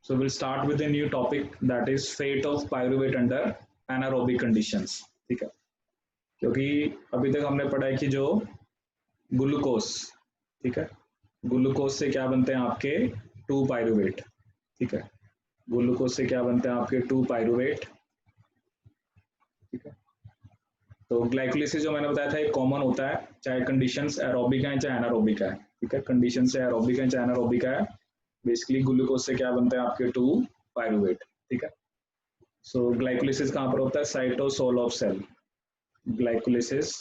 So we'll start with a new topic, that is fate of pyruvate under anaerobic conditions. ठीक है, क्योंकि अभी तक हमने पढ़ा है कि जो ग्लूकोज, ठीक है, ग्लूकोज से क्या बनते हैं आपके 2 पायरुवेट, ठीक है, ग्लूकोज से क्या बनते हैं आपके 2 पायरुवेट, ठीक है। तो ग्लाइकोलिसिस जो मैंने बताया था एक कॉमन होता है, चाहे कंडीशंस एरोबिक है चाहे एनारोबिक है, ठीक है, कंडीशन से एरोबिक है चाहे एनारोबिक है, बेसिकली ग्लूकोज से क्या बनते हैं आपके 2 पायरुवेट, ठीक है। सो ग्लाइकोलिसिस कहाँ पर होता है? Cytosol of cell, glycolysis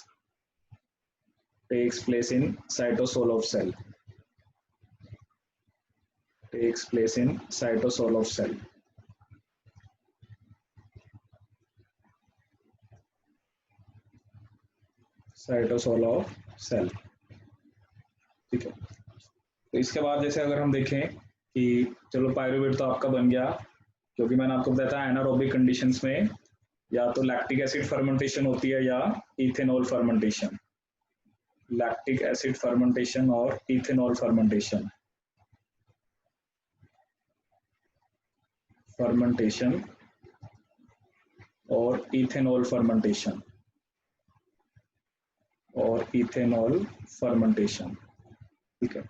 takes place in cytosol of cell, takes place in cytosol of cell, cytosol of cell, ठीक है। तो इसके बाद जैसे अगर हम देखें कि चलो पायरुवेट तो आपका बन गया, क्योंकि मैंने आपको बताया था एनारोबिक कंडीशंस में या तो लैक्टिक एसिड फर्मेंटेशन होती है या ethanol fermentation, lactic acid fermentation और इथेनॉल फर्मेंटेशन, फर्मेंटेशन और इथेनॉल फर्मेंटेशन और इथेनॉल फर्मेंटेशन, ठीक है।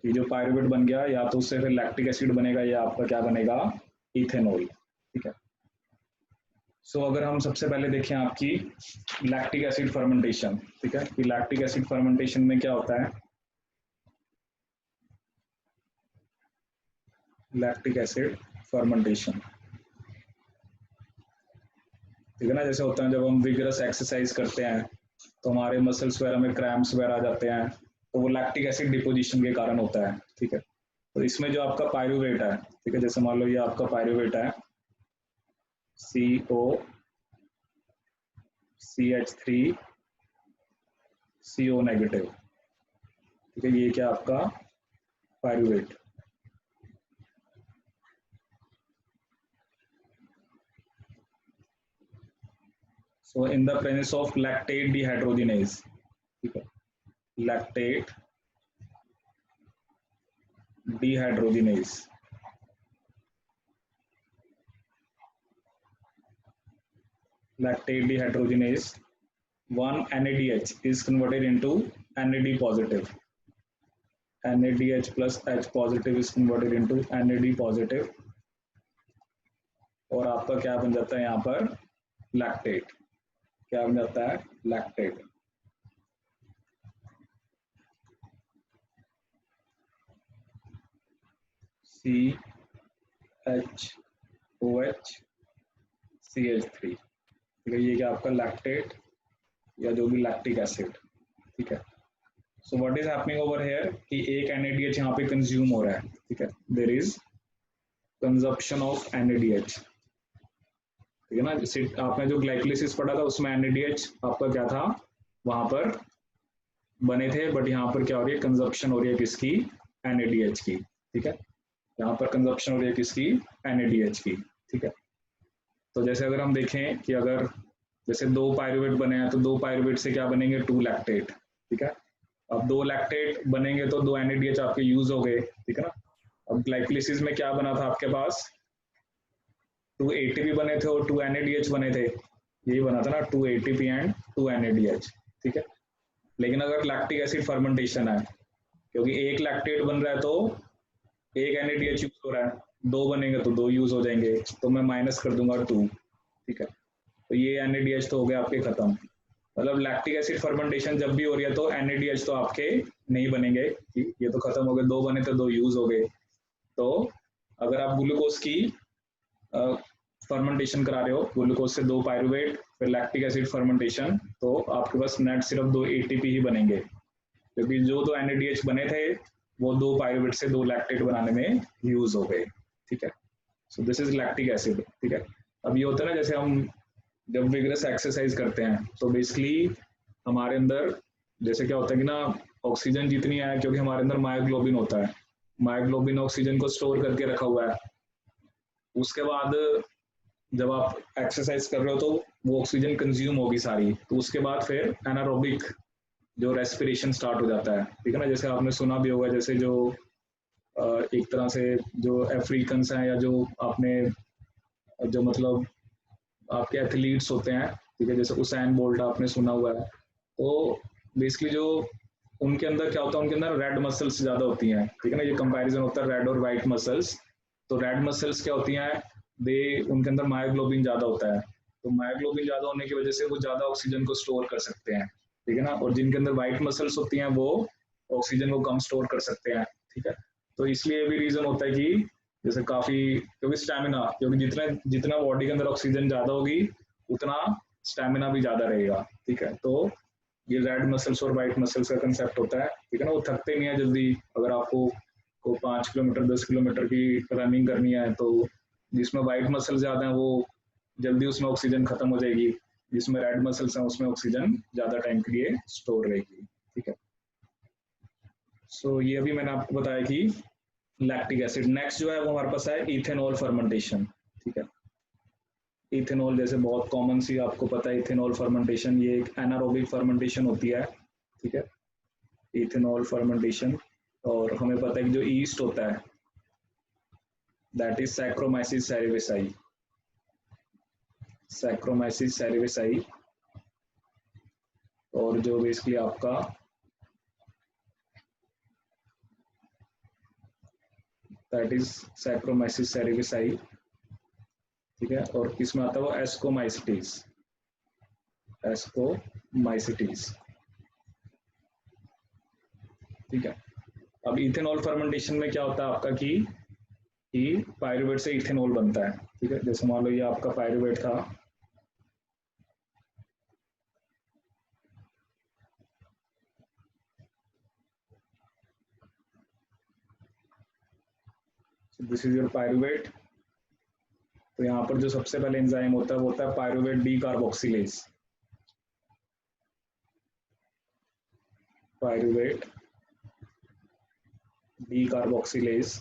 ये जो पायरुवेट बन गया या तो उससे फिर लैक्टिक एसिड बनेगा या आपका क्या बनेगा, इथेनॉल, ठीक है। सो अगर हम सबसे पहले देखें आपकी लैक्टिक एसिड फर्मेंटेशन, ठीक है, कि लैक्टिक एसिड फर्मेंटेशन में क्या होता है, लैक्टिक एसिड फर्मेंटेशन, ठीक है ना, जैसे होता है जब हम विगरस एक्सरसाइज करते हैं तो हमारे मसल्स वगैरह में क्रैम्प्स वगैरह आ जाते हैं, तो वो लैक्टिक एसिड डिपोजिशन के कारण होता है, ठीक है। तो इसमें जो आपका पायरुवेट है, ठीक है, जैसे मान लो ये आपका पायरुवेट है COCH3 CO नेगेटिव, ठीक है, ये क्या आपका pyruvate, so in the presence of lactate dehydrogenase, ठीक है, lactate dehydrogenase, lactate dehydrogenase 1 NADH is converted into NAD positive, NADH plus H positive is converted into NAD positive और आपका क्या बन जाता है यहाँ पर लैक्टेट, क्या बन जाता है लैक्टेट, CHOH CH3, ठीक है, ये क्या आपका लैक्टेट या जो भी लैक्टिक एसिड, ठीक है। So what is happening over here कि एक NADH यहाँ पे कंज्यूम हो रहा है, ठीक है, there is consumption of NADH, ठीक है ना। जैसे आपने जो ग्लाइकोलिसिस पढ़ा था उसमें NADH आपका क्या था, वहां पर बने थे, बट यहाँ पर क्या हो रही है, कंजप्शन हो रही है किसकी, NADH की, ठीक है, यहाँ पर कंजप्शन हो रही है किसकी, NADH की, ठीक है। तो जैसे अगर हम देखें कि अगर जैसे 2 पायरुवेट बने हैं तो 2 पायरुवेट से क्या बनेंगे, 2 लैक्टेट, ठीक है। अब 2 लैक्टेट बनेंगे तो 2 NADH आपके यूज हो गए, ठीक है ना। अब ग्लाइकोलिसिस में क्या बना था आपके पास, 2 ATP बने थे और 2 NADH बने थे, यही बना था ना, 2 ATP एंड 2 NADH, ठीक है। लेकिन अगर लैक्टिक एसिड फर्मेंटेशन है, क्योंकि एक लैक्टेट बन रहा है तो एक NADH यूज हो रहा है, 2 बनेंगे तो 2 यूज हो जाएंगे, तो मैं माइनस कर दूंगा 2, ठीक है। तो ये NADH तो हो गए आपके खत्म, मतलब लैक्टिक एसिड फर्मेंटेशन जब भी हो रही है तो NADH तो आपके नहीं बनेंगे, ये तो खत्म हो गए, 2 बने तो 2 यूज हो गए। तो अगर आप ग्लूकोज की फर्मेंटेशन करा रहे हो, ग्लूकोज से 2 पायरुवेट फिर लैक्टिक एसिड फर्मेंटेशन, तो आपके पास नेट सिर्फ 2 ATP ही बनेंगे, क्योंकि जो 2 NADH बने थे वो 2 पायरुवेट से 2 लैक्टेट बनाने में यूज हो गए, ठीक है। So this is lactic acid, ठीक है। अब ये होता है ना, जैसे हम जब विगरस एक्सरसाइज करते हैं तो बेसिकली हमारे अंदर जैसे क्या होता है कि ना, ऑक्सीजन जितनी है, क्योंकि हमारे अंदर मायोग्लोबिन होता है, मायोग्लोबिन ऑक्सीजन को स्टोर करके रखा हुआ है, उसके बाद जब आप एक्सरसाइज कर रहे हो तो वो ऑक्सीजन कंज्यूम होगी सारी, तो उसके बाद फिर एनारोबिक जो रेस्पिरेशन स्टार्ट हो जाता है, ठीक है ना। जैसे आपने सुना भी होगा, जैसे जो एक तरह से जो अफ्रीकन्स हैं या जो आपने जो मतलब आपके एथलीट्स होते हैं, ठीक है, जैसे उसैन बोल्ट आपने सुना हुआ है, तो बेसिकली जो उनके अंदर क्या होता है, उनके अंदर रेड मसल्स ज्यादा होती हैं, ठीक है ना, ये कंपैरिजन होता है रेड और वाइट मसल्स। तो रेड मसल्स क्या होती हैं, दे उनके अंदर मायोग्लोबिन ज्यादा होता है, तो मायोग्लोबिन ज्यादा होने की वजह से वो ज्यादा ऑक्सीजन को स्टोर कर सकते हैं, ठीक है ना, और जिनके अंदर व्हाइट मसल्स होती हैं वो ऑक्सीजन को कम स्टोर कर सकते हैं, ठीक है। तो इसलिए भी रीजन होता है कि जैसे काफी, क्योंकि स्टैमिना, क्योंकि जितना जितना बॉडी के अंदर ऑक्सीजन ज्यादा होगी उतना स्टैमिना भी ज्यादा रहेगा, ठीक है। तो ये रेड मसल्स और वाइट मसल्स का कंसेप्ट होता है, ठीक है ना, वो थकते नहीं है जल्दी। अगर आपको को 5 किलोमीटर 10 किलोमीटर की रनिंग करनी है तो जिसमें वाइट मसल ज्यादा है वो जल्दी उसमें ऑक्सीजन खत्म हो जाएगी, जिसमें रेड मसल्स हैं उसमें ऑक्सीजन ज्यादा टाइम के लिए स्टोर रहेगी, ठीक है। सो ये अभी मैंने आपको बताया कि लैक्टिक एसिड। नेक्स्ट जो है वो हमारे पास है इथेनॉल फर्मेंटेशन, ठीक है। इथेनॉल जैसे बहुत कॉमन सी आपको पता है, इथेनॉल फर्मेंटेशन ये एक एनारोबिक फर्मेंटेशन होती है, ठीक है, इथेनॉल फर्मेंटेशन। और हमें पता है कि जो ईस्ट होता है दैट इज सैक्रोमाइसिस सेरेविसाई, सैक्रोमाइसिस सेरेविसाई। और जो बेसिकली आपका दैट इज सैक्रोमाइसिस सेरेविसाई, ठीक है। और किसमें आता है वो एस्कोमाइसिटीज, एस्कोमाइसिटीज, ठीक है। अब इथेनॉल फर्मेंटेशन में क्या होता है आपका कि पायरुवेट से इथेनॉल बनता है, ठीक है। जैसे मान लो ये आपका पायरुवेट था, दिस इज योर पायरुवेट। तो यहाँ पर जो सबसे पहले एंजाइम होता है वो होता है pyruvate D carboxylase, pyruvate D carboxylase,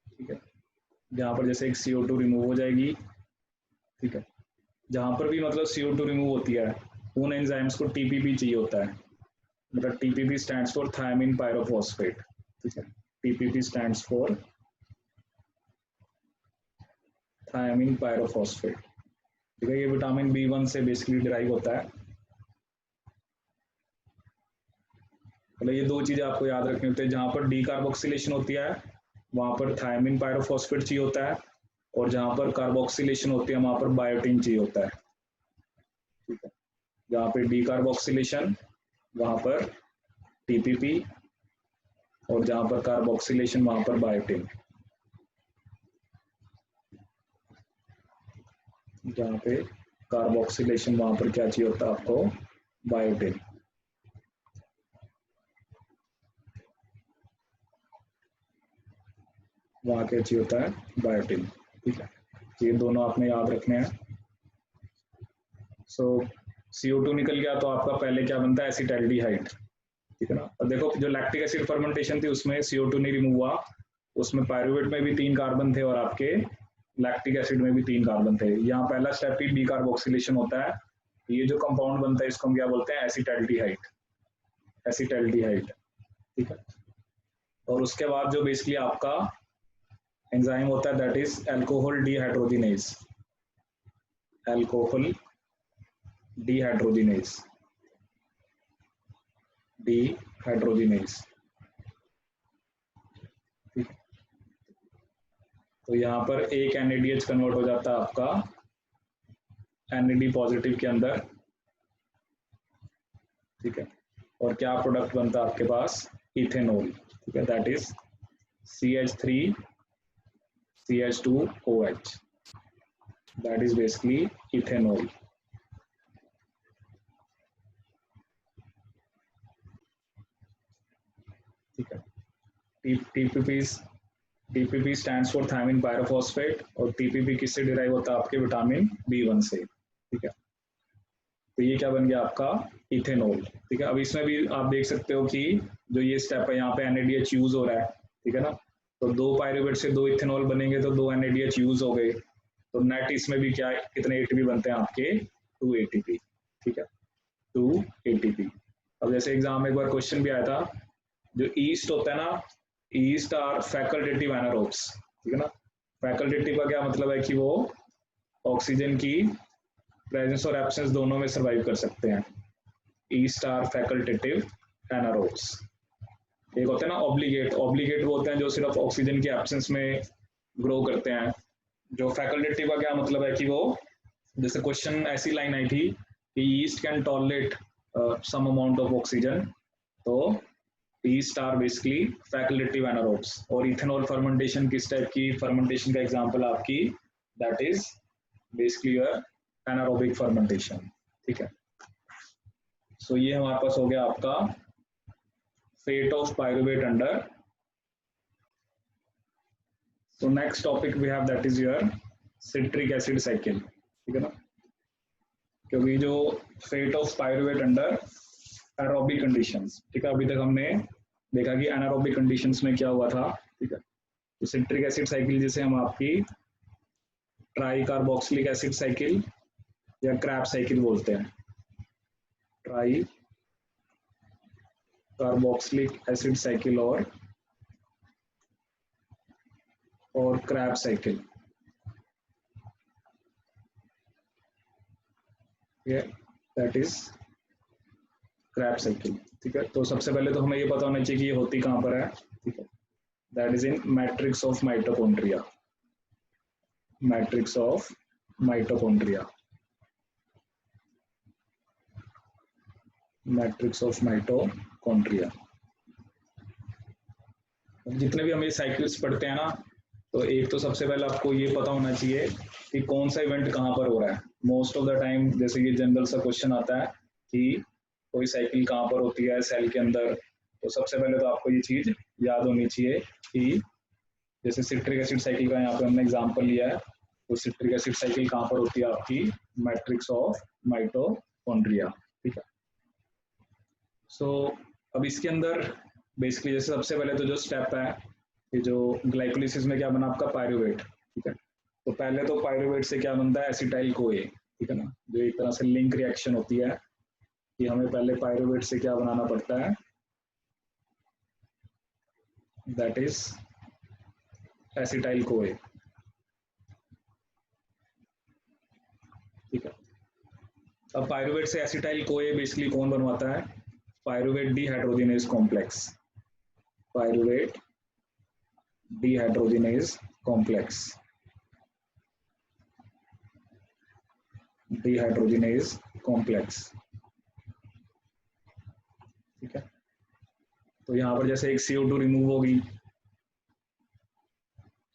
ठीक है। जहां पर जैसे एक CO2 रिमूव हो जाएगी, ठीक है, जहां पर भी मतलब CO2 रिमूव होती है उन एंजाइम्स को TPP चाहिए होता है, मतलब TPP stands for thiamine pyrophosphate, ठीक है। TPP stands for thiamine pyrophosphate, ठीक है। ये विटामिन B1 से बेसिकली डिराइव होता है। मतलब ये दो चीजें आपको याद रखनी होती है, जहां पर डी कार्बोक्सिलेशन होती है वहां पर थायमिन पायरोफॉस्फेट चाहिए होता है, और जहां पर कार्बोक्सिलेशन होती है वहां पर बायोटिन चाहिए होता है, ठीक है। जहां पर डी कार्बोक्सिलेशन वहां पर TPP, और जहां पर कार्बोक्सिलेशन वहां पर बायोटिन, जहां पे कार्बोक्सिलेशन वहां पर क्या चाहिए होता है आपको, बायोटिन, वहां क्या चाहिए होता है, बायोटिन, ठीक है। ये दोनों आपने याद रखने हैं। सो CO2 निकल गया तो आपका पहले क्या बनता है, एसिटाल्डिहाइड, ठीक है ना। और देखो जो लैक्टिक एसिड फर्मेंटेशन थी उसमें CO2 नहीं रिमूव हुआ, उसमें पायरुवेट में भी 3 कार्बन थे और आपके लैक्टिक एसिड में भी 3 कार्बन थे। यहाँ पहला स्टेप ही डी कार्बोक्सिलेशन होता है, ये जो कंपाउंड बनता है इसको हम क्या बोलते हैं, एसिटाल्डिहाइड, एसिटाल्डिहाइड, ठीक है। और उसके बाद जो बेसिकली आपका एंजाइम होता है that is alcohol dehydrogenase, alcohol dehydrogenase, dehydrogenase, ठीक है। तो यहाँ पर एक NADH कन्वर्ट हो जाता है आपका NAD पॉजिटिव के अंदर, ठीक है। और क्या प्रोडक्ट बनता है आपके पास, इथेनॉल, ठीक है, that is CH3CH2OH, that is basically ethanol, ठीक है। TPP stands for thiamine pyrophosphate, और TPP किससे डिराइव होता है, आपके विटामिन B1 से, ठीक है। तो ये क्या बन गया आपका, इथेनॉल, ठीक है। अब इसमें भी आप देख सकते हो कि जो ये स्टेप है यहाँ पे NADH यूज हो रहा है, ठीक है ना। तो 2 पायरुवेट से 2 इथेनॉल बनेंगे तो 2 NADH यूज हो गए, तो नेट इसमें भी क्या कितने ATP बनते हैं आपके, 2 ATP, ठीक है, 2 ATP। अब जैसे एग्जाम में एक बार क्वेश्चन भी आया था, जो ईस्ट होता है ना, ईस्ट आर फैकल्टेटिव एनारोब्स, ठीक है ना। फैकल्टेटिव का क्या मतलब है कि वो ऑक्सीजन की प्रेजेंस और एब्सेंस दोनों में सर्वाइव कर सकते हैं। Yeast are facultative anaerobes. एक होता है ना ऑब्लिगेट, ऑब्लिगेट वो होते हैं जो सिर्फ ऑक्सीजन की एब्सेंस में ग्रो करते हैं। जो फैकल्टेटिव का क्या मतलब है कि वो, जैसे क्वेश्चन ऐसी लाइन आई थी कि yeast can tolerate some amount of oxygen, तो yeast are basically facultative anaerobes. और इथेनॉल फर्मेंटेशन किस टाइप की फर्मेंटेशन का एग्जांपल आपकी, that is basically anaerobic fermentation, ठीक है। सो ये हमारे पास हो गया आपका fate of pyruvate under. So next topic we have, that is your citric acid cycle, ठीक है ना। क्योंकि जो fate of pyruvate under aerobic conditions, ठीक है, अभी तक हमने देखा कि एनारोबिक कंडीशंस में क्या हुआ था, ठीक है। तो सिट्रिक एसिड साइकिल जिसे हम आपकी ट्राई कार्बोक्सिलिक एसिड साइकिल या क्रैब साइकिल बोलते हैं, ट्राई कार्बोक्सिलिक एसिड साइकिल और Krebs cycle, that is Krebs cycle, ठीक है। तो सबसे पहले तो हमें ये पता होना चाहिए कि ये होती कहाँ पर है, ठीक है। That is in matrix of mitochondria, matrix of mitochondria, matrix of mitochondria. जितने भी हम ये साइकिल्स पढ़ते हैं ना, तो एक तो सबसे पहले आपको ये पता होना चाहिए कि कौन सा इवेंट कहाँ पर हो रहा है। मोस्ट ऑफ द टाइम जैसे ये जनरल सा क्वेश्चन आता है कि कोई साइकिल कहाँ पर होती है सेल के अंदर, तो सबसे पहले तो आपको ये चीज याद होनी चाहिए कि जैसे सिट्रिक एसिड साइकिल का यहाँ पे हमने एग्जांपल लिया है, तो सिट्रिक एसिड साइकिल कहाँ पर होती है आपकी, मैट्रिक्स ऑफ माइटोकॉन्ड्रिया, ठीक है। सो अब इसके अंदर बेसिकली जैसे सबसे पहले तो जो स्टेप है कि जो ग्लाइकोलिसिस में क्या बना आपका पायरुवेट, ठीक है। तो पहले तो पायरुवेट से क्या बनता है, एसिटाइल कोए, ठीक है ना। जो एक तरह से लिंक रिएक्शन होती है कि हमें पहले पायरुवेट से क्या बनाना पड़ता है, दैट इज एसिटाइल कोए, ठीक है। अब पायरुवेट से एसिटाइल कोए बेसिकली कौन बनवाता है, pyruvate dehydrogenase complex, pyruvate dehydrogenase complex, dehydrogenase complex, ठीक है। तो यहाँ पर जैसे एक CO2 रिमूव होगी,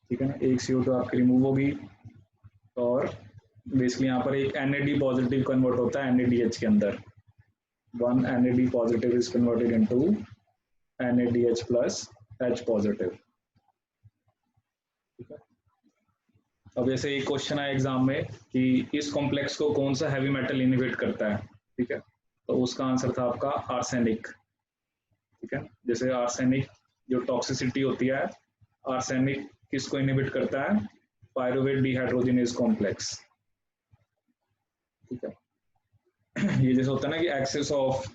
ठीक है ना, एक CO2 आपकी रिमूव होगी, और बेसिकली यहाँ पर एक NAD पॉजिटिव कन्वर्ट होता है NADH के अंदर, one NAD positive is converted into NADH plus H positive, ठीक है। अब जैसे एक क्वेश्चन है एग्जाम में कि इस कॉम्प्लेक्स को कौन सा हैवी मेटल इनहिबिट करता है, ठीक है। तो उसका आंसर था आपका आर्सेनिक, ठीक है। जैसे आर्सेनिक जो टॉक्सिसिटी होती है, आर्सेनिक किसको इनहिबिट करता है, पायरुवेट डीहाइड्रोजिनेज कॉम्प्लेक्स, ठीक है। ये जैसे होता है ना कि excess of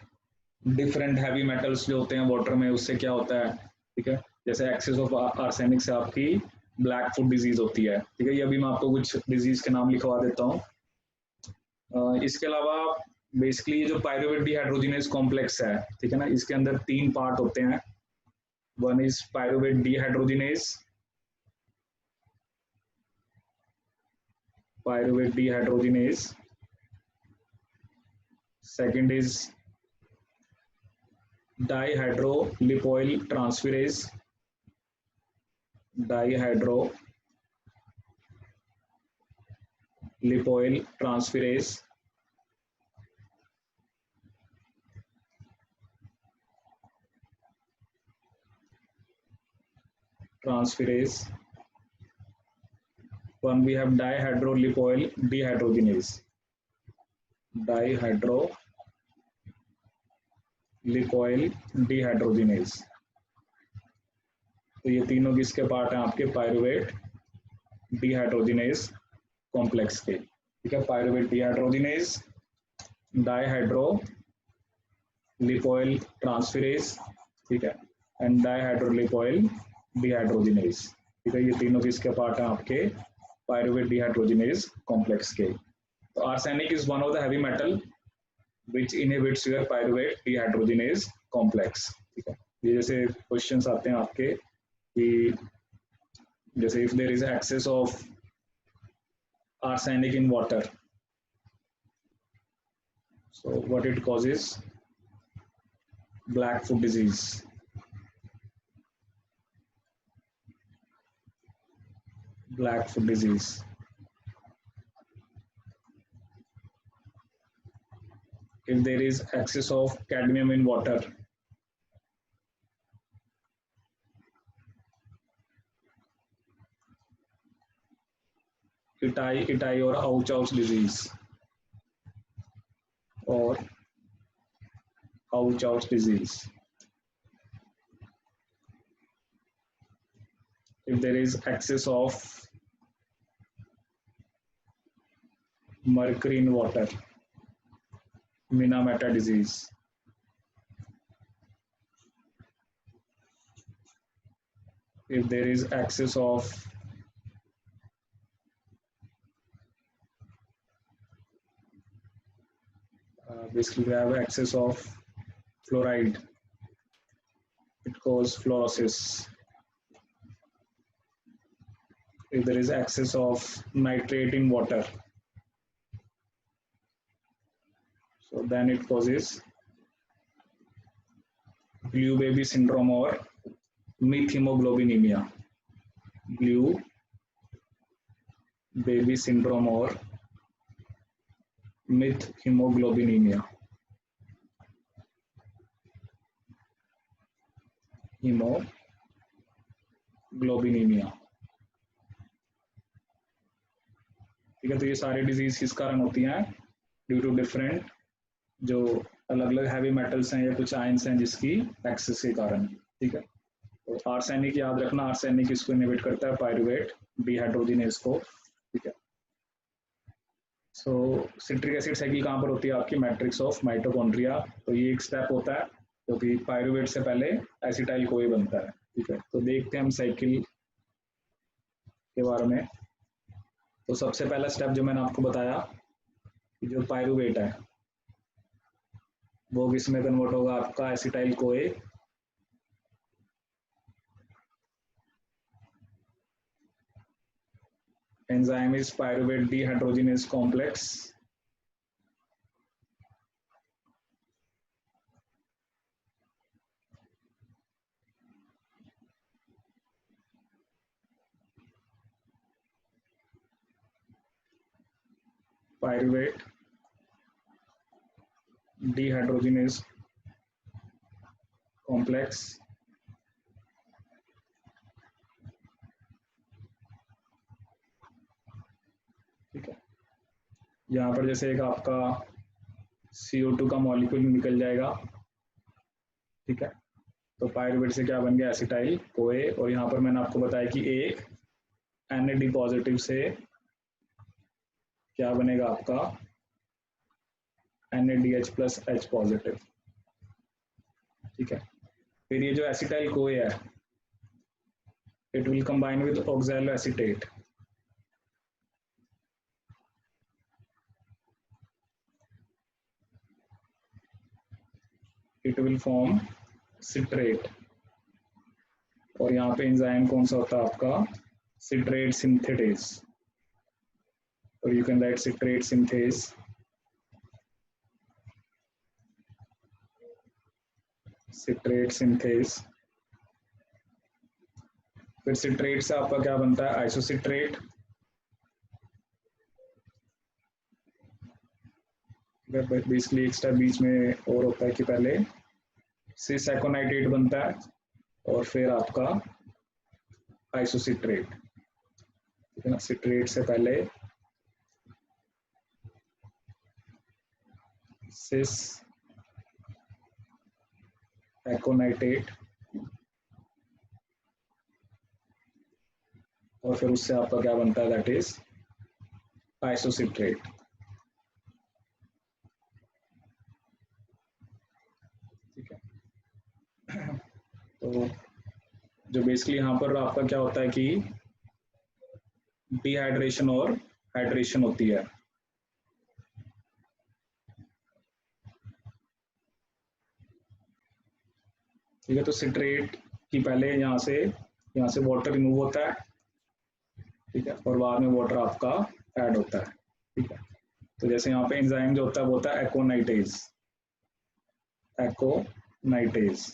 different heavy metals जो होते हैं वाटर में, उससे क्या होता है, ठीक है। जैसे एक्सेस ऑफ आर्सेनिक से आपकी ब्लैक फुट डिजीज होती है, ठीक है। ये अभी मैं आपको कुछ डिजीज के नाम लिखवा देता हूँ। इसके अलावा बेसिकली जो पायरुवेट डीहाइड्रोजिनेज कॉम्प्लेक्स है, ठीक है ना, इसके अंदर 3 पार्ट होते हैं। One is pyruvate dehydrogenase, pyruvate dehydrogenase, second is dihydrolipoyl transferase, dihydrolipoyl transferase, one we have dihydrolipoyl dehydrogenase, dihydrolipoyl dehydrogenase। तो ये तीनों किसके पार्ट हैं आपके, पायरुवेट डीहाइड्रोजिनेज कॉम्प्लेक्स के, ठीक है। पायरुवेट डीहाइड्रोजिनेज, डाइहाइड्रोलिपोइल लिपोइल ट्रांसफेरेज, ठीक है, एंड डाइहाइड्रोलिपोइल डिहाइड्रोजिनेज, ठीक है। ये तीनों किसके पार्ट हैं आपके पायरुवेट डिहाइड्रोजिनेज कॉम्प्लेक्स के। तो arsenic is one of the heavy metal which inhibits your pyruvate dehydrogenase complex, ठीक है। ये जैसे क्वेश्चंस आते हैं आपके कि जैसे if there is excess of arsenic in water, so what it causes? Black foot disease, black foot disease. If there is excess of cadmium in water, Itai or Ouch disease, or Ouch disease. If there is excess of mercury in water, Minamata disease. If there is excess of basically we have excess of fluoride, it causes fluorosis. If there is excess of nitrate in water, so then it causes blue baby syndrome or methemoglobinemia. Blue baby syndrome or methemoglobinemia. Hemoglobinemia, ठीक है। तो ये सारी disease किस कारण होती हैं? Due to different जो अलग अलग हैवी मेटल्स हैं या कुछ आयंस हैं जिसकी एक्सेस के कारण, ठीक है। तो आर्सेनिक याद रखना, आर्सेनिक इसको इनहिबिट करता है पायरुवेट डिहाइड्रोजिनेज को, ठीक है। सो सिट्रिक एसिड साइकिल कहाँ पर होती है आपकी? Matrix of mitochondria. तो ये एक स्टेप होता है क्योंकि तो पायरुवेट से पहले एसिटाइल कोई बनता है, ठीक है। तो देखते हैं हम साइकिल के बारे में। तो सबसे पहला स्टेप जो मैंने आपको बताया कि जो पायरुवेट है वो किस में कन्वर्ट होगा? आपका acetyl CoA enzyme is pyruvate dehydrogenase complex. Pyruvate dehydrogenase complex, ठीक है। यहाँ पर जैसे एक आपका CO2 का मॉलिक्यूल निकल जाएगा, ठीक है। तो पायरुवेट से क्या बन गया? Acetyl CoA. और यहाँ पर मैंने आपको बताया कि एक Na पॉजिटिव से क्या बनेगा आपका? NaDH प्लस H पॉजिटिव, ठीक है। फिर ये जो एसिटाइल कोए है it will combine with oxaloacetate, it will form citrate. और यहाँ पे एंजाइम कौन सा होता है आपका? Citrate synthetase. और you can write citrate synthase, citrate synthase. फिर सिट्रेट से आपका क्या बनता है? आइसोसिट्रेट। बेसिकली एक स्टेप बीच में और होता है कि पहले सिस एकोनाइट्रेट बनता है और फिर आपका आइसोसिट्रेट, ठीक है ना। सिट्रेट से पहले सिस एकोनाइट्रेट और फिर उससे आपका क्या बनता है? That is isocitrate. ठीक है। तो जो बेसिकली यहाँ पर आपका क्या होता है कि डिहाइड्रेशन और हाइड्रेशन होती है। ठीक है, तो सिट्रेट की पहले यहाँ से वाटर रिमूव होता है, ठीक है, और बाद में वाटर आपका ऐड होता है। ठीक है, तो जैसे यहाँ पे एंजाइम जो होता है वो होता है एकोनाइटेज, एकोनाइटेज,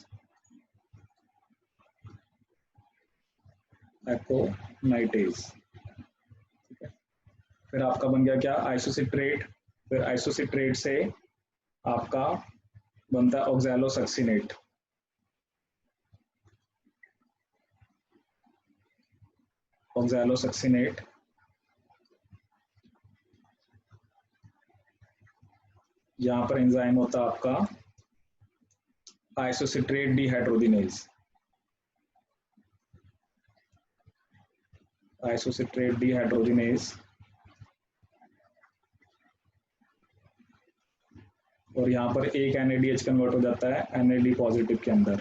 एकोनाइटेज। ठीक है, फिर आपका बन गया क्या, आइसोसिट्रेट। फिर आइसोसिट्रेट से आपका बनता है ऑक्सैलोसक्सिनेट। ऑक्सैलोसक्सिनेट यहाँ पर एंजाइम होता है आपका आइसोसिट्रेट डिहाइड्रोजिनेज, आइसोसिट्रेट डिहाइड्रोजिनेज। और यहाँ पर एक NADH कन्वर्ट हो जाता है NAD पॉजिटिव के अंदर।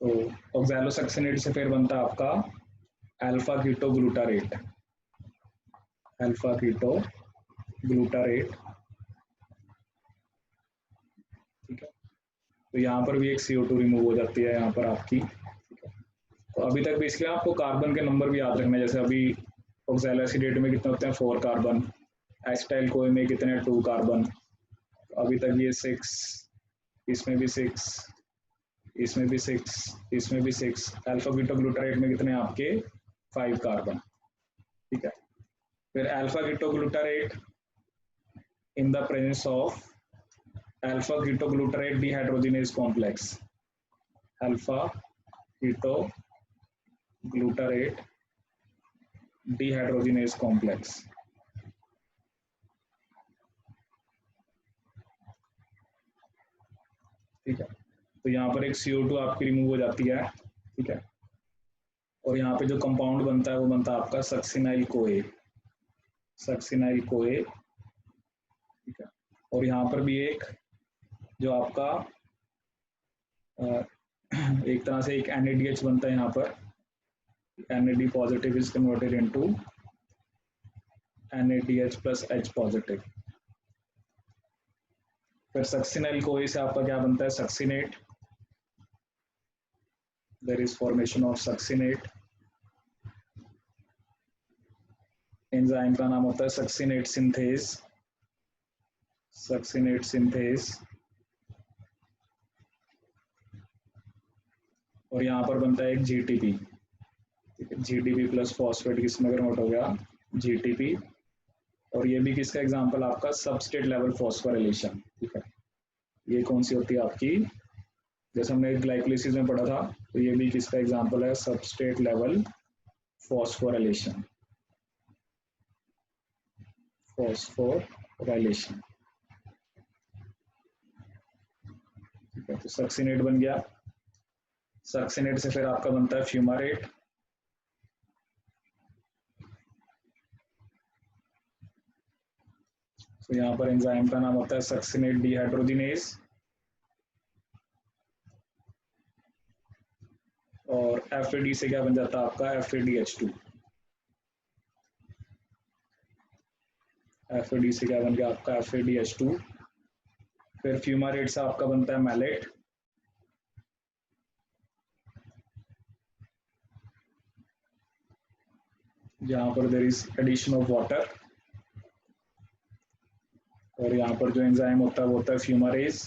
तो ऑक्सैलोसक्सिनेट से फिर बनता है आपका alpha keto glutarate, alpha keto glutarate. ठीक है, तो यहाँ पर भी एक CO2 रिमूव हो जाती है यहाँ पर आपकी। तो अभी तक बेसिकली आपको कार्बन के नंबर भी याद रखना है, जैसे अभी ऑक्सैलोएसिडेट में कितने होते हैं 4 कार्बन, एसिटाइल कोए में कितने 2 कार्बन, अभी तक ये 6, इसमें भी 6, इसमें भी 6, इसमें भी 6, अल्फा कीटो ग्लूटारेट में कितने आपके 5 कार्बन। ठीक है, फिर alpha keto glutarate in the presence of alpha keto glutarate dehydrogenase complex, alpha keto glutarate dehydrogenase complex. ठीक है, तो यहाँ पर एक CO2 आपकी रिमूव हो जाती है। ठीक है, और यहाँ पे जो कंपाउंड बनता है वो बनता है आपका सक्सिनाइल कोए, सक्सिनाइल कोए। ठीक है, और यहाँ पर भी एक जो आपका एक तरह से एक NADH बनता है यहाँ पर, NAD positive is converted into NADH plus H positive. फिर सक्सिनाइल कोए से आपका क्या बनता है, succinate, there is formation of succinate. Enzyme का नाम होता है सक्सिनेट सिंथेज, सक्सिनेट सिंथेज। और यहाँ पर बनता है एक GTP, GTP प्लस फॉस्फेट किसमें कन्वर्ट हो गया, GTP। और ये भी किसका एग्जांपल आपका सबस्ट्रेट लेवल फॉस्फोराइलेशन। ठीक है, ये कौन सी होती है आपकी, जैसे हमने ग्लाइकोलाइसिस में पढ़ा था, तो ये भी किसका एग्जांपल है, सबस्ट्रेट लेवल फॉस्फोराइलेशन, फॉस्फोराइलेशन। ठीक है, तो सक्सिनेट बन गया। सक्सिनेट से फिर आपका बनता है फ्यूमारेट, तो यहाँ पर एंजाइम का नाम होता है सक्सिनेट डिहाइड्रोजिनेज। और FAD से क्या बन जाता है आपका FADH2, FAD से क्या बन गया आपका FADH2। फिर फ्यूमारेट से आपका बनता है मैलेट, जहां पर there is addition of water. और यहाँ पर जो एंजाइम होता है वो होता है फ्यूमारेज।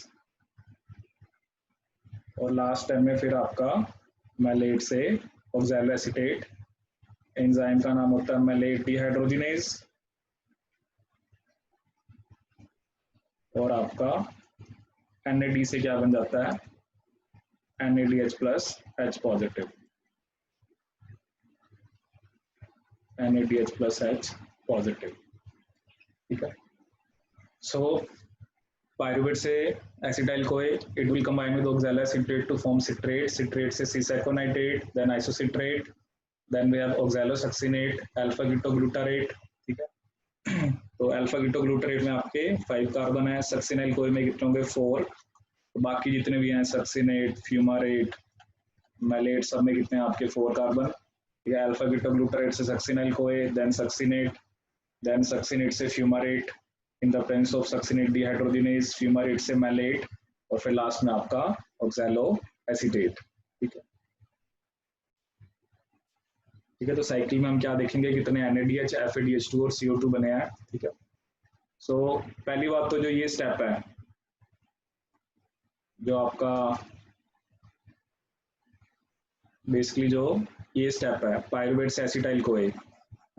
और लास्ट टाइम में फिर आपका मैलेट से ऑक्सैलोएसिटेट, एंजाइम का नाम होता है मैलेट डिहाइड्रोजिनेज। और आपका NAD से क्या बन जाता है, NADH plus H positive, NADH plus H positive. ठीक है, सो पायरुवेट से acetyl CoA, it will combine with oxaloacetate to form citrate, citrate से cis aconitate, then isocitrate, then we have oxalosuccinate, alpha ketoglutarate, ठीक है। तो alpha ketoglutarate में आपके 5 carbon है, सक्सिनाइल कोए में कितने होंगे 4, तो बाकी जितने भी हैं सक्सिनेट, फ्यूमारेट, मैलेट, सब में कितने हैं आपके 4 कार्बन, ठीक है। अल्फा कीटोग्लूटारेट से सक्सिनाइल कोए, देन सक्सिनेट से fumarate, in the presence of succinate dehydrogenase, fumarate से मैलेट, और फिर लास्ट में आपका ऑक्सैलो एसीटेट, ठीक है। ठीक है, तो साइकिल में हम क्या देखेंगे, कितने NADH, FADH2 और CO2 बने हैं, ठीक है। सो पहली बात तो जो ये स्टेप है, जो आपका बेसिकली जो ये स्टेप है पायरुवेट से एसिटाइल कोए,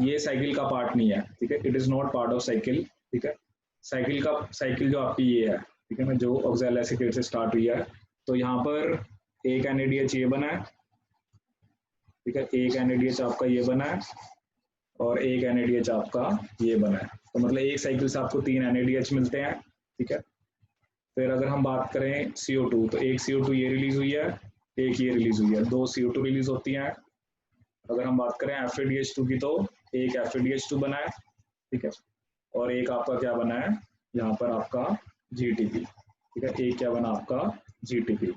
ये साइकिल का पार्ट नहीं है, ठीक है। It is not part of cycle, ठीक है। साइकिल जो आपकी ये है, ठीक है ना, जो ऑक्सैलो एसीटेट से स्टार्ट हुई है, तो यहाँ पर एक NADH ये बना है, ठीक है, एक NADH आपका ये बना है और एक NADH आपका ये बना है, तो मतलब एक साइकिल से आपको 3 NADH मिलते हैं, ठीक है। फिर अगर हम बात करें CO2, तो एक CO2 ये रिलीज हुई है, एक ये रिलीज हुई है, 2 CO2 रिलीज होती हैं। अगर हम बात करें FADH2 की, तो एक FADH2 बना है, ठीक है, और एक आपका क्या बना है यहाँ पर आपका GTP, ठीक है, एक क्या बना आपका GTP,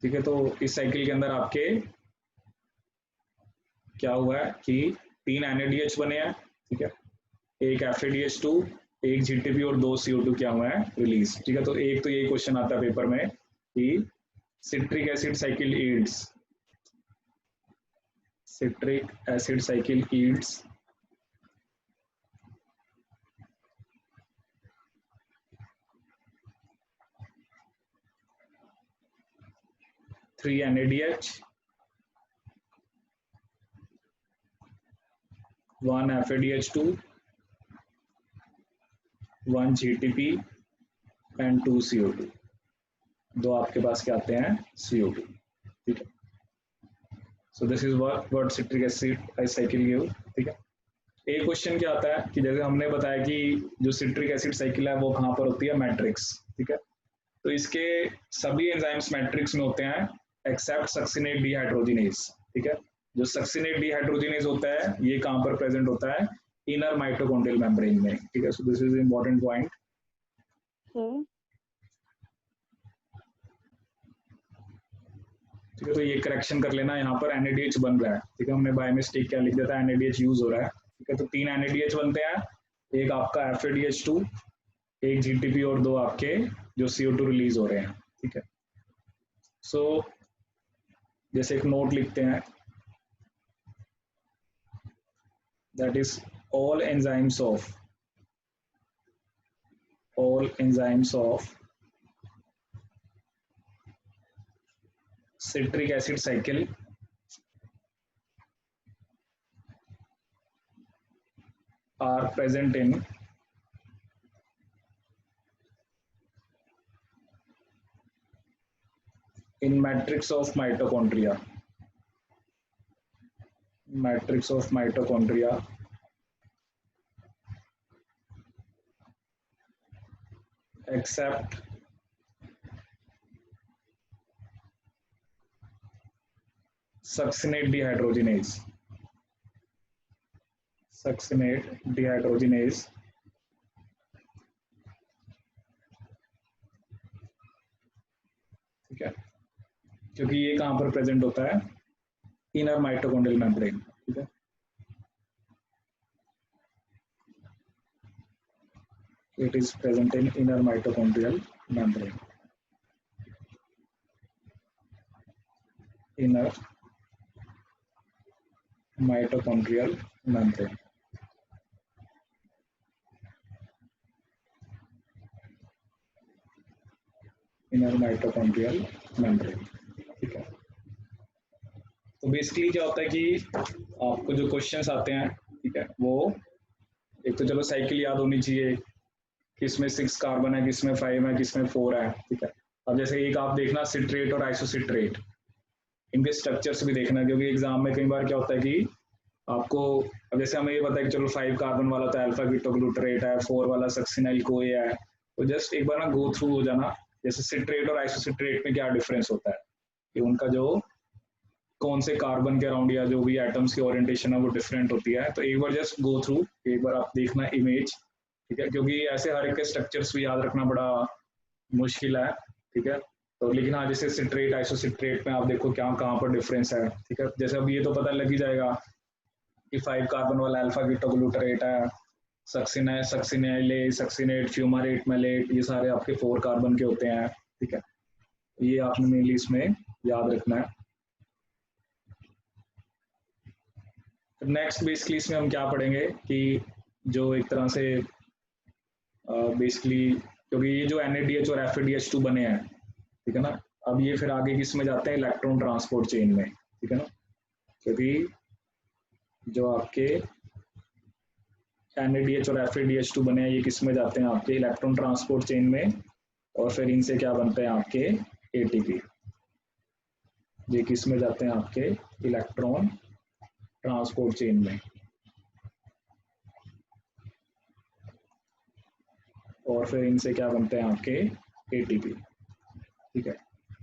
ठीक है। तो इस साइकिल के अंदर आपके क्या हुआ है कि 3 NADH बने हैं, ठीक है, एक FADH2, एक GTP और 2 CO2 क्या हुआ है रिलीज, ठीक है। तो एक तो यही क्वेश्चन आता है पेपर में कि citric acid cycle yields, citric acid cycle yields 3 NADH, 1 FADH2, 1 GTP and 2 CO2, दो आपके पास क्या आते हैं CO2, ठीक है। So this is what citric acid cycle give, ठीक है। एक क्वेश्चन क्या आता है कि जैसे हमने बताया कि जो सिट्रिक एसिड साइकिल है वो कहाँ पर होती है, मैट्रिक्स, ठीक है। तो इसके सभी एंजाइम्स मैट्रिक्स में होते हैं एक्सेप्ट सक्सिनेट डिहाइड्रोजिनेज, ठीक है। जो सक्सिनेट डिहाइड्रोजिनेज होता है ये कहाँ पर प्रेजेंट होता है, इनर माइटोकॉन्ड्रियल मेम्ब्रेन में, ठीक है। So this is important point. ठीक है, तो ये करेक्शन कर लेना, यहाँ पर NADH बन रहा है, ठीक है, हमने बाय मिस्टेक क्या लिख दिया था, NADH यूज हो रहा है, ठीक है। तो 3 NADH बनते हैं, एक आपका FADH2, एक GTP और 2 आपके जो CO2 रिलीज हो रहे हैं, ठीक है। सो जैसे एक नोट लिखते हैं, that is all enzymes of citric acid cycle are present in matrix of mitochondria, except succinate dehydrogenase, ठीक है, क्योंकि ये कहां पर प्रेजेंट होता है, इनर माइटोकॉन्ड्रियल मेम्ब्रेन, ठीक है। It is present in inner mitochondrial membrane, inner mitochondrial membrane, inner mitochondrial membrane, ठीक है। तो बेसिकली क्या होता है कि आपको जो क्वेश्चंस आते हैं, ठीक है, वो एक तो चलो साइकिल याद होनी चाहिए, किसमें 6 कार्बन है, किसमें 5 है, किसमें 4 है, ठीक है। अब जैसे एक आप देखना सिट्रेट और आइसोसिट्रेट, इनके स्ट्रक्चर्स भी देखना, क्योंकि एग्जाम में कई बार क्या होता है कि आपको, अब जैसे हमें ये पता है कि चलो 5 कार्बन वाला तो अल्फा कीटोग्लूटरेट है, 4 वाला सक्सिनाइल कोए है, तो जस्ट एक बार ना गो थ्रू हो जाना, जैसे सिट्रेट और आइसोसिट्रेट में क्या डिफरेंस होता है, कि उनका जो कौन से कार्बन के अराउंड या जो भी एटम्स की ओरिएंटेशन है वो डिफरेंट होती है। तो एक बार जस्ट गो थ्रू, एक बार आप देखना इमेज, ठीक है, क्योंकि ऐसे हर एक के स्ट्रक्चर्स भी याद रखना बड़ा मुश्किल है, ठीक है। तो लेकिन हाँ, जैसे सिट्रेट आइसोसिट्रेट में आप देखो क्या कहाँ पर डिफरेंस है, ठीक है। जैसे अब ये तो पता लग ही जाएगा कि 5 कार्बन वाला अल्फा कीटोग्लूटरेट है, सक्सिनेट, सक्सिनेट, फ्यूमारेट, मेलेट, ये सारे आपके 4 कार्बन के होते हैं, ठीक है। ये आपने मेनली इसमें याद रखना है। नेक्स्ट बेसिकली इसमें हम क्या पढ़ेंगे कि जो एक तरह से बेसिकली, क्योंकि ये जो NADH और FADH2 बने हैं, ठीक है ना, अब ये फिर आगे किस में जाते हैं, इलेक्ट्रॉन ट्रांसपोर्ट चेन में, ठीक है ना, क्योंकि जो आपके NADH और FADH2 बने हैं ये किस में जाते हैं, आपके इलेक्ट्रॉन ट्रांसपोर्ट चेन में, और फिर इनसे क्या बनते हैं, आपके ATP। ये किस में जाते हैं, आपके इलेक्ट्रॉन ट्रांसपोर्ट चेन में, और फिर इनसे क्या बनते हैं, आपके ATP, ठीक है।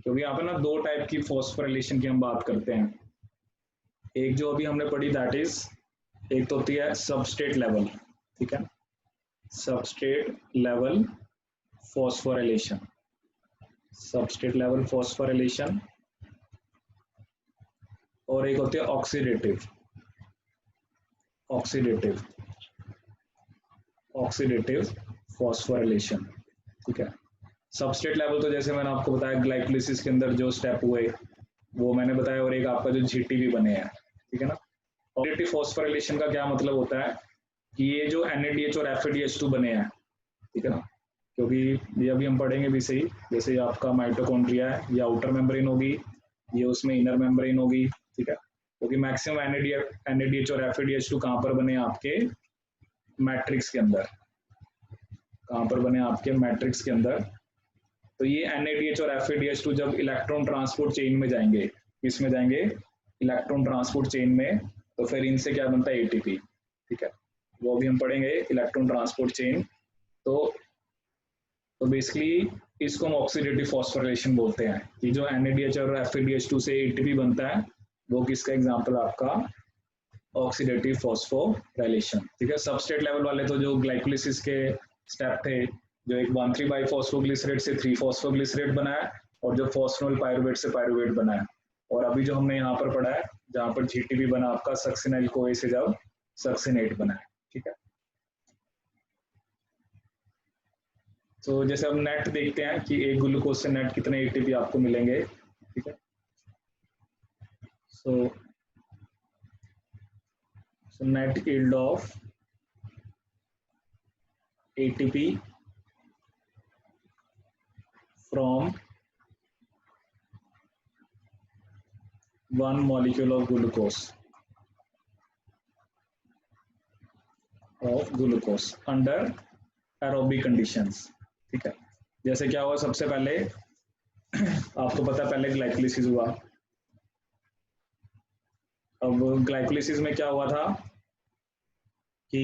क्योंकि यहाँ पे ना 2 टाइप की फॉस्फोराइलेशन की हम बात करते हैं। एक जो अभी हमने पढ़ी दैट इज, एक तो होती है सबस्ट्रेट लेवल, ठीक है, substrate level phosphorylation, substrate level phosphorylation, और एक होती है ऑक्सीडेटिव, ऑक्सीडेटिव ऑक्सीडेटिव फॉस्फोराइलेशन, ठीक है। सबस्ट्रेट लेवल तो जैसे मैंने आपको बताया ग्लाइकोलिसिस के अंदर जो स्टेप हुए वो मैंने बताया, और एक आपका जो GTP बने हैं, ठीक है ना। ऑक्सीडेटिव फॉस्फोराइलेशन का क्या मतलब होता है कि ये जो NADH और FADH2 बने हैं, ठीक है ना, क्योंकि ये अभी हम पढ़ेंगे भी सही, जैसे आपका माइटोकॉन्ड्रिया है, ये आउटर मेम्ब्रेन होगी, ये उसमें इनर मेम्ब्रेन होगी, ठीक है। क्योंकि मैक्सिमम NADH और FADH2 कहाँ पर बने, आपके मैट्रिक्स के अंदर, कहाँ पर बने, आपके मैट्रिक्स के अंदर। तो ये NADH और FADH2 जब इलेक्ट्रॉन ट्रांसपोर्ट चेन में जाएंगे, किस में जाएंगे, इलेक्ट्रॉन ट्रांसपोर्ट चेन में, तो फिर इनसे क्या बनता है, ATP, ठीक है, वो भी हम पढ़ेंगे, इलेक्ट्रॉन ट्रांसपोर्ट चेन। तो बेसिकली इसको हम ऑक्सीडेटिव फॉस्फोराइलेशन बोलते हैं, कि जो NADH और FADH2 से ATP बनता है वो किसका एग्जाम्पल, आपका ऑक्सीडेटिव फॉस्फोराइलेशन, ठीक है। सबस्ट्रेट लेवल वाले तो जो ग्लाइकोलिसिस के स्टेप थे, जो एक 1,3 बाइफॉस्फोग्लिसरेट से 3-फॉस्फोग्लिसरेट बनाया, और जो फॉस्फोनल पायरुवेट से पायरुवेट बनाया, और अभी जो हमने यहाँ पर पढ़ा है जहाँ पर GTP बना आपका सक्सिनाइल कोए से जब सक्सिनेट बना है, ठीक है। तो जैसे अब नेट देखते हैं कि एक ग्लूकोज से नेट कितने ATP आपको मिलेंगे, ठीक है। So net yield of ATP from 1 molecule of glucose under aerobic conditions, ठीक है। जैसे क्या हुआ, सबसे पहले आपको पता है पहले ग्लाइकोलिसिस हुआ। अब ग्लाइकोलिसिस में क्या हुआ था कि